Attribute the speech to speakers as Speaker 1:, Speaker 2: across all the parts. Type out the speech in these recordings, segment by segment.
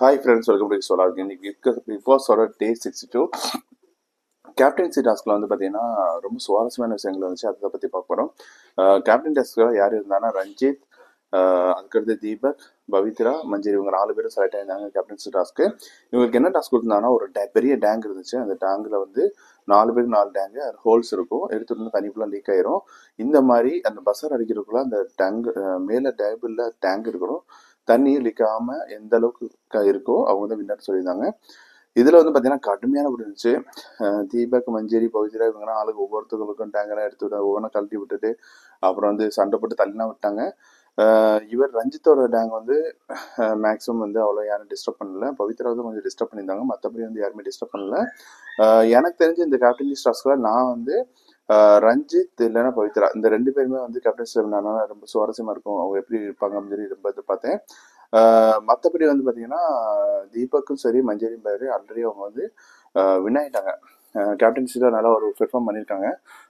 Speaker 1: Hi friends, welcome to solar. இன்னைக்கு big பாஸோட டே 62 captaincy டாஸ்கில் வந்து பார்த்தீங்கன்னா ரொம்ப சுவாரஸ்யமான விஷயங்கள் வந்துச்சு. அதை பற்றி பார்க்க போகிறோம். கேப்டன் டாஸ்கில் யார் இருந்தாங்கன்னா ரஞ்சித், அதுக்கடுத்து தீபக், பவித்ரா, மஞ்சரி, இவங்க 4 பேரும் செலக்ட் ஆயிருந்தாங்க கேப்டன்சி டாஸ்க்கு. இவங்களுக்கு என்ன டாஸ்க் கொடுத்துருந்தாங்கன்னா ஒரு பெரிய டேங்க் இருந்துச்சு. அந்த டேங்கில் வந்து 4 பேருக்கு 4 டேங்கு ஹோல்ஸ் இருக்கும். எடுத்துட்டு வந்து தண்ணி ஃபுல்லாக லீக் ஆயிரும். இந்த மாதிரி அந்த பஸ்ஸர் அடிக்கிறதுக்குள்ள அந்த டேங்க் மேலே டேபிளில் டேங்க் இருக்கணும். தண்ணி லீக் ஆகாமல் எந்த அளவுக்கு இருக்கோ அவங்க வந்து வின்னர் சொல்லியிருந்தாங்க. இதில் வந்து பார்த்தீங்கன்னா கடுமையான இருந்துச்சு. தீபக், மஞ்சரி, பவித்ரா இவங்கன்னா ஆளுக்கு ஒவ்வொருத்தவங்களுக்கும் டேங்கெல்லாம் எடுத்து விட்டு ஒவ்வொன்றா கழட்டி விட்டுட்டு அப்புறம் வந்து சண்டை போட்டு தள்ளிலாம் விட்டாங்க. இவர் ரஞ்சித்தோட டேங்க் வந்து மேக்ஸிமம் வந்து அவ்வளோ யாரும் டிஸ்டர்ப் பண்ணல. பவித்ரா வந்து கொஞ்சம் டிஸ்டர்ப் பண்ணியிருந்தாங்க. மற்றபடி வந்து யாருமே டிஸ்டர்ப் பண்ணல. எனக்கு தெரிஞ்ச இந்த கேப்டன்சி டாஸ்கில் நான் வந்து ரஞ்சித் இல்லைன்னா பவித்ரா இந்த 2 பேருமே வந்து கேப்டன்சி இருந்தாங்கன்னா ரொம்ப சுவாரஸ்யமாக இருக்கும். அவங்க எப்படி இருப்பாங்க அப்படின்னு சொல்லி ரொம்ப எதிர்பார்த்தேன். மற்றபடி வந்து பார்த்தீங்கன்னா தீபக்கும் சரி மஞ்சரியும் பேர் ஆல்ரெடி அவங்க வந்து வின் ஆகிட்டாங்க. கேப்டன்சியில் நல்லா ஒரு பெர்ஃபார்ம் பண்ணியிருக்காங்க.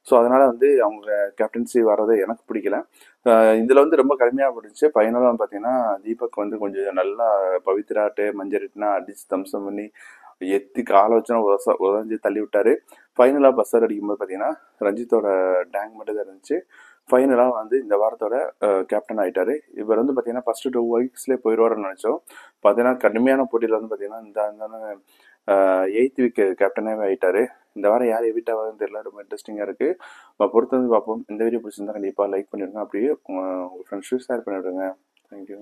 Speaker 1: ஸோ அதனால் வந்து அவங்க கேப்டன்சி வர்றது எனக்கு பிடிக்கல. இதில் வந்து ரொம்ப கடுமையாக போட்டுச்சு. ஃபைனலாக வந்து பார்த்தீங்கன்னா தீபக் வந்து கொஞ்சம் நல்லா பவித்ராட்டு மஞ்சரிட்டுனா அடிச்சு தம்சம் பண்ணி எத்தி காலை வச்சுனா உதஞ்சி தள்ளி விட்டாரு. ஃபைனலாக பஸ்ஸர் அடிக்கும்போது பார்த்தீங்கன்னா ரஞ்சித்தோட டேங்க் மட்டும் தான் இருந்துச்சு. ஃபைனலாக வந்து இந்த வாரத்தோட கேப்டன் ஆகிட்டாரு. இவர் வந்து பார்த்தீங்கன்னா ஃபர்ஸ்ட் 2 வீக்ஸ்லேயே போயிடுவாருன்னு நினச்சோம். பார்த்தீங்கன்னா கடுமையான போட்டியில் வந்து பார்த்தீங்கன்னா இந்த 8th வீக் கேப்டனாகவே ஆகிட்டாரு. இந்த வாரம் யார் எவிட் ஆகுதுன்னு தெரியல. ரொம்ப இன்ட்ரெஸ்டிங்காக இருக்குது. பொறுத்து வந்து பார்ப்போம். இந்த வீடியோ பிடிச்சிருந்தா கண்டிப்பாக லைக் பண்ணிவிடுங்க. அப்படியே உங்கள் ஃப்ரெண்ட்ஸுக்கு ஷேர் பண்ணிவிடுங்க. தேங்க்யூ.